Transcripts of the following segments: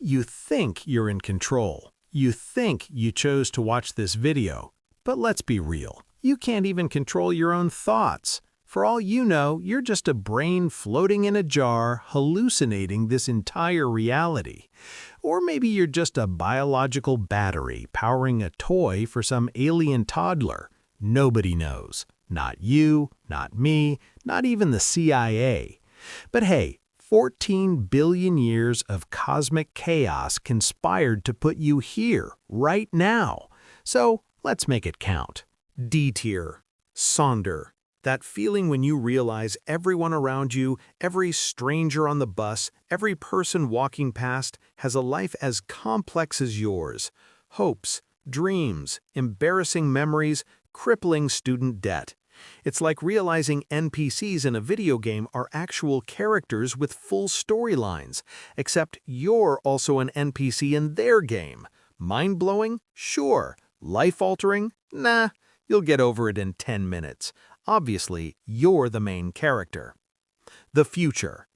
You think you're in control. You think you chose to watch this video. But let's be real. You can't even control your own thoughts. For all you know, you're just a brain floating in a jar, hallucinating this entire reality. Or maybe you're just a biological battery powering a toy for some alien toddler. Nobody knows. Not you, not me, not even the CIA. But hey, 14 billion years of cosmic chaos conspired to put you here, right now. So let's make it count. D tier. Sonder. That feeling when you realize everyone around you, every stranger on the bus, every person walking past has a life as complex as yours. Hopes, dreams, embarrassing memories, crippling student debt. It's like realizing NPCs in a video game are actual characters with full storylines, except you're also an NPC in their game. Mind-blowing? Sure. Life-altering? Nah, you'll get over it in 10 minutes. Obviously, you're the main character. The future.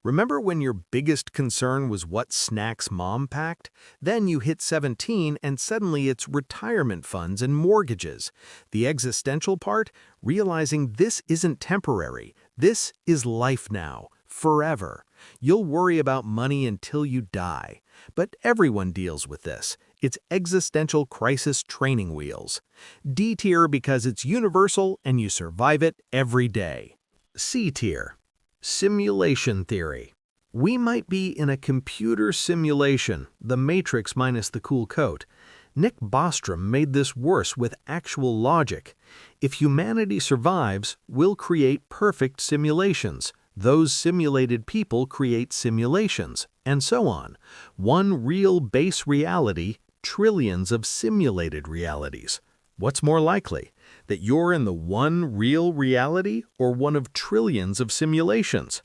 Remember when your biggest concern was what snacks mom packed? Then you hit 17 and suddenly it's retirement funds and mortgages. The existential part? Realizing this isn't temporary. This is life now, forever. You'll worry about money until you die. But everyone deals with this. It's existential crisis training wheels. D tier because it's universal and you survive it every day. C tier. Simulation theory. We might be in a computer simulation, the Matrix minus the cool coat. Nick Bostrom made this worse with actual logic. If humanity survives, we'll create perfect simulations. Those simulated people create simulations, and so on. One real base reality, trillions of simulated realities. What's more likely? That you're in the one real reality or one of trillions of simulations?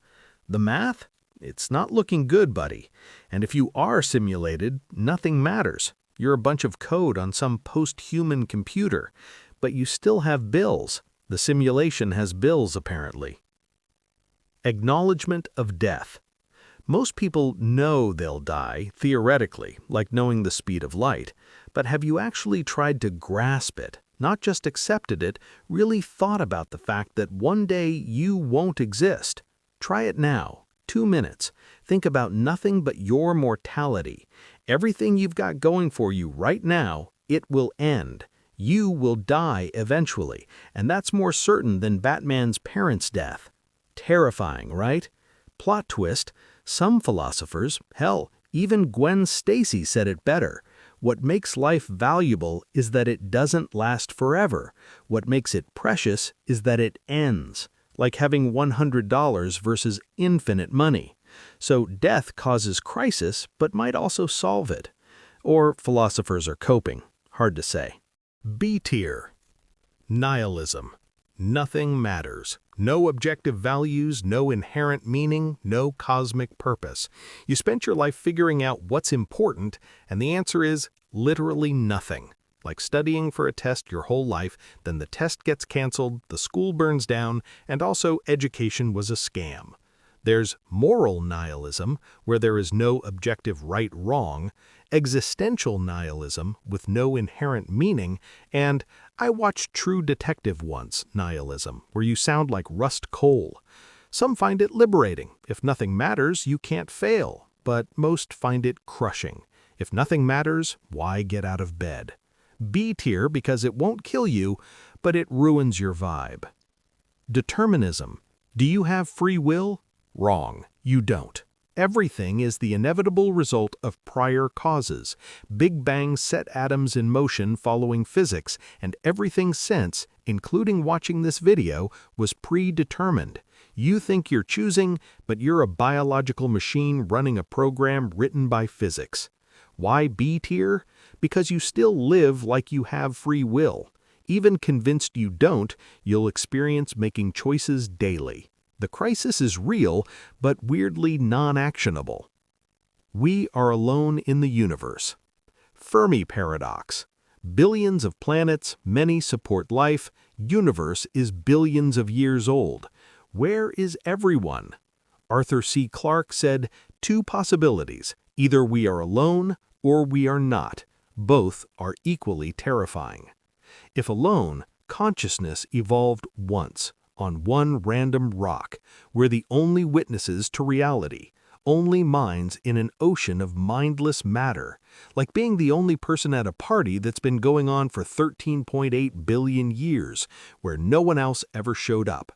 The math? It's not looking good, buddy. And if you are simulated, nothing matters. You're a bunch of code on some post-human computer. But you still have bills. The simulation has bills, apparently. Acknowledgement of death. Most people know they'll die, theoretically, like knowing the speed of light. But have you actually tried to grasp it, not just accepted it, really thought about the fact that one day you won't exist? Try it now. 2 minutes. Think about nothing but your mortality. Everything you've got going for you right now, it will end. You will die eventually, and that's more certain than Batman's parents' death. Terrifying, right? Plot twist, some philosophers, hell, even Gwen Stacy said it better. What makes life valuable is that it doesn't last forever. What makes it precious is that it ends, like having $100 versus infinite money. So death causes crisis, but might also solve it. Or philosophers are coping. Hard to say. B tier. Nihilism. Nothing matters. No objective values, no inherent meaning, no cosmic purpose. You spent your life figuring out what's important, and the answer is literally nothing. Like studying for a test your whole life, then the test gets canceled, the school burns down, and also education was a scam. There's moral nihilism, where there is no objective right-wrong, existential nihilism with no inherent meaning, and I watched True Detective once nihilism, where you sound like Rust Cole. Some find it liberating. If nothing matters, you can't fail, but most find it crushing. If nothing matters, why get out of bed? B tier because it won't kill you, but it ruins your vibe. Determinism. Do you have free will? Wrong, you don't. Everything is the inevitable result of prior causes. Big Bang set atoms in motion following physics, and everything since, including watching this video, was predetermined. You think you're choosing, but you're a biological machine running a program written by physics. Why B tier? Because you still live like you have free will. Even convinced you don't, you'll experience making choices daily. The crisis is real, but weirdly non-actionable. We are alone in the universe. Fermi paradox. Billions of planets, many support life, universe is billions of years old. Where is everyone? Arthur C. Clarke said, 2 possibilities, Either we are alone or we are not. Both are equally terrifying. If alone, consciousness evolved once, on one random rock. We're the only witnesses to reality, only minds in an ocean of mindless matter, like being the only person at a party that's been going on for 13.8 billion years, where no one else ever showed up.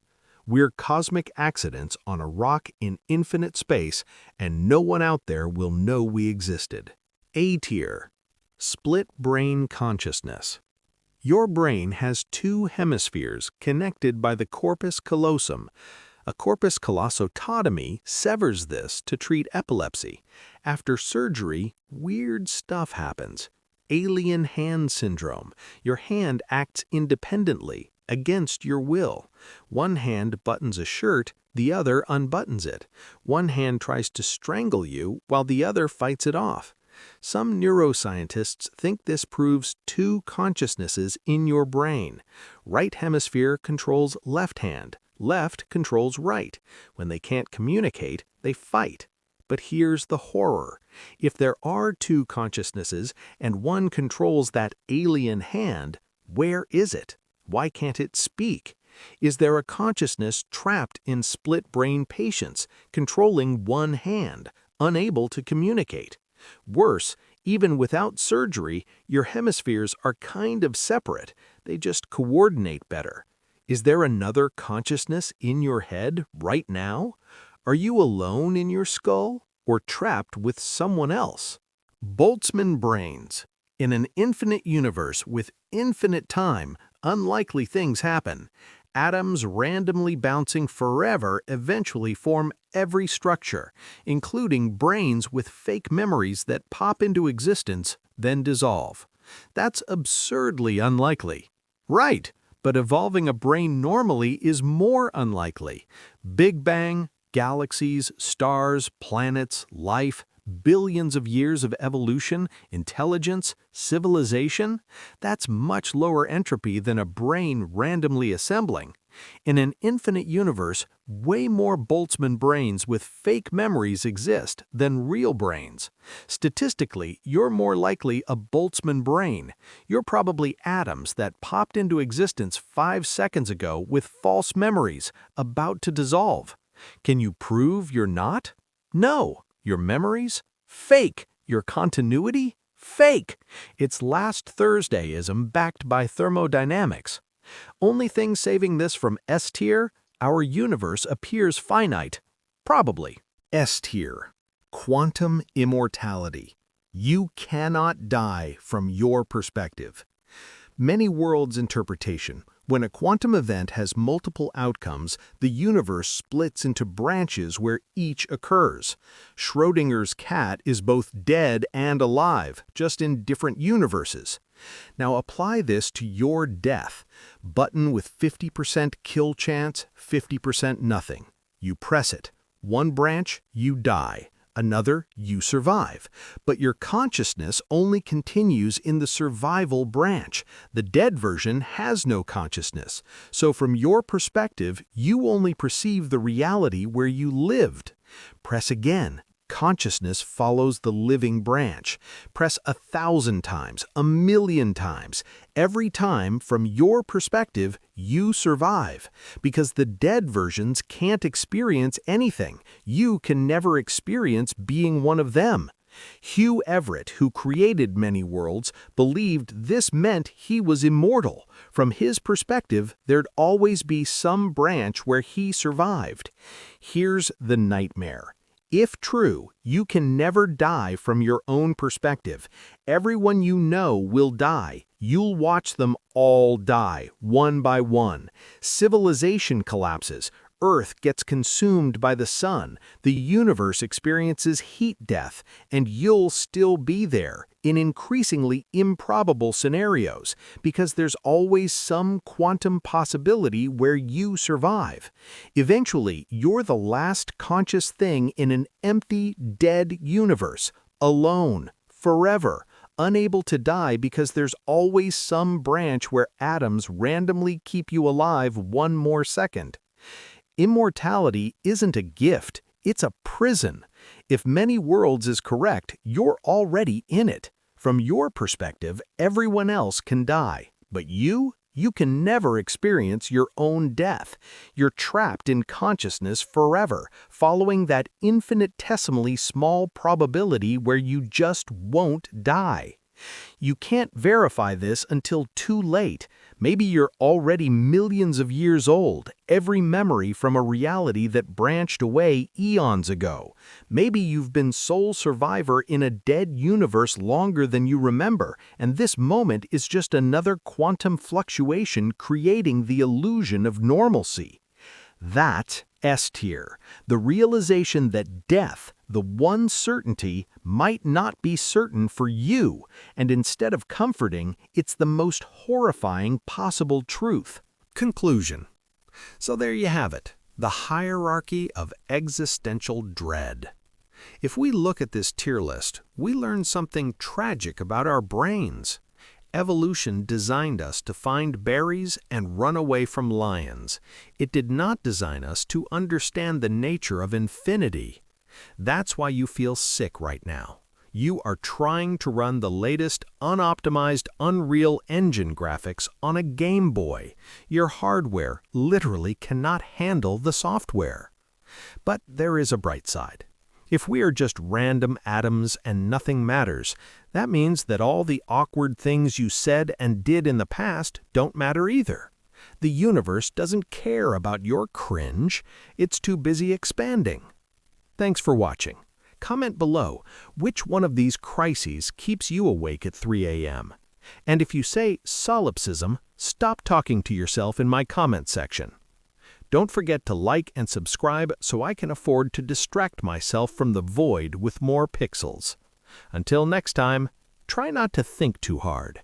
We're cosmic accidents on a rock in infinite space, and no one out there will know we existed. A tier. Split brain consciousness. Your brain has two hemispheres connected by the corpus callosum. A corpus callosotomy severs this to treat epilepsy. After surgery, weird stuff happens. Alien hand syndrome. Your hand acts independently, against your will. One hand buttons a shirt, the other unbuttons it. One hand tries to strangle you, while the other fights it off. Some neuroscientists think this proves two consciousnesses in your brain. Right hemisphere controls left hand, left controls right. When they can't communicate, they fight. But here's the horror. If there are two consciousnesses and one controls that alien hand, where is it? Why can't it speak? Is there a consciousness trapped in split brain patients, controlling one hand, unable to communicate? Worse, even without surgery, your hemispheres are kind of separate. They just coordinate better. Is there another consciousness in your head right now? Are you alone in your skull or trapped with someone else? Boltzmann brains. In an infinite universe with infinite time, unlikely things happen. Atoms randomly bouncing forever eventually form every structure, including brains with fake memories that pop into existence, then dissolve. That's absurdly unlikely. Right, but evolving a brain normally is more unlikely. Big Bang, galaxies, stars, planets, life, billions of years of evolution, intelligence, civilization, that's much lower entropy than a brain randomly assembling. In an infinite universe, way more Boltzmann brains with fake memories exist than real brains. Statistically, you're more likely a Boltzmann brain. You're probably atoms that popped into existence 5 seconds ago with false memories, about to dissolve. Can you prove you're not? No. Your memories? Fake. Your continuity? Fake. It's last Thursdayism backed by thermodynamics. Only thing saving this from S tier, our universe appears finite. Probably. S tier. Quantum immortality. You cannot die from your perspective. Many worlds interpretation. When a quantum event has multiple outcomes, the universe splits into branches where each occurs. Schrödinger's cat is both dead and alive, just in different universes. Now apply this to your death. Button with 50% kill chance, 50% nothing. You press it. One branch, you die. Another, you survive. But your consciousness only continues in the survival branch. The dead version has no consciousness. So from your perspective, you only perceive the reality where you lived. Press again. Consciousness follows the living branch. Press 1,000 times, 1,000,000 times. Every time, from your perspective, you survive. Because the dead versions can't experience anything. You can never experience being one of them. Hugh Everett, who created many worlds, believed this meant he was immortal. From his perspective, there'd always be some branch where he survived. Here's the nightmare. If true, you can never die from your own perspective. Everyone you know will die. You'll watch them all die, one by one. Civilization collapses. Earth gets consumed by the sun. The universe experiences heat death, and you'll still be there in increasingly improbable scenarios because there's always some quantum possibility where you survive. Eventually, you're the last conscious thing in an empty, dead universe, alone, forever, unable to die because there's always some branch where atoms randomly keep you alive one more second. Immortality isn't a gift, it's a prison. If many worlds is correct, you're already in it. From your perspective, everyone else can die, but you can never experience your own death. You're trapped in consciousness forever, following that infinitesimally small probability where you just won't die. You can't verify this until too late. Maybe you're already millions of years old, every memory from a reality that branched away eons ago. Maybe you've been sole survivor in a dead universe longer than you remember, and this moment is just another quantum fluctuation creating the illusion of normalcy. That S tier, the realization that death, the one certainty, might not be certain for you, and instead of comforting, it's the most horrifying possible truth. Conclusion. So there you have it, the hierarchy of existential dread. If we look at this tier list, we learn something tragic about our brains. Evolution designed us to find berries and run away from lions. It did not design us to understand the nature of infinity. That's why you feel sick right now. You are trying to run the latest unoptimized Unreal Engine graphics on a Game Boy. Your hardware literally cannot handle the software. But there is a bright side. If we are just random atoms and nothing matters, that means that all the awkward things you said and did in the past don't matter either. The universe doesn't care about your cringe. It's too busy expanding. Thanks for watching. Comment below which one of these crises keeps you awake at 3 a.m. And if you say solipsism, stop talking to yourself in my comment section. Don't forget to like and subscribe so I can afford to distract myself from the void with more pixels. Until next time, try not to think too hard.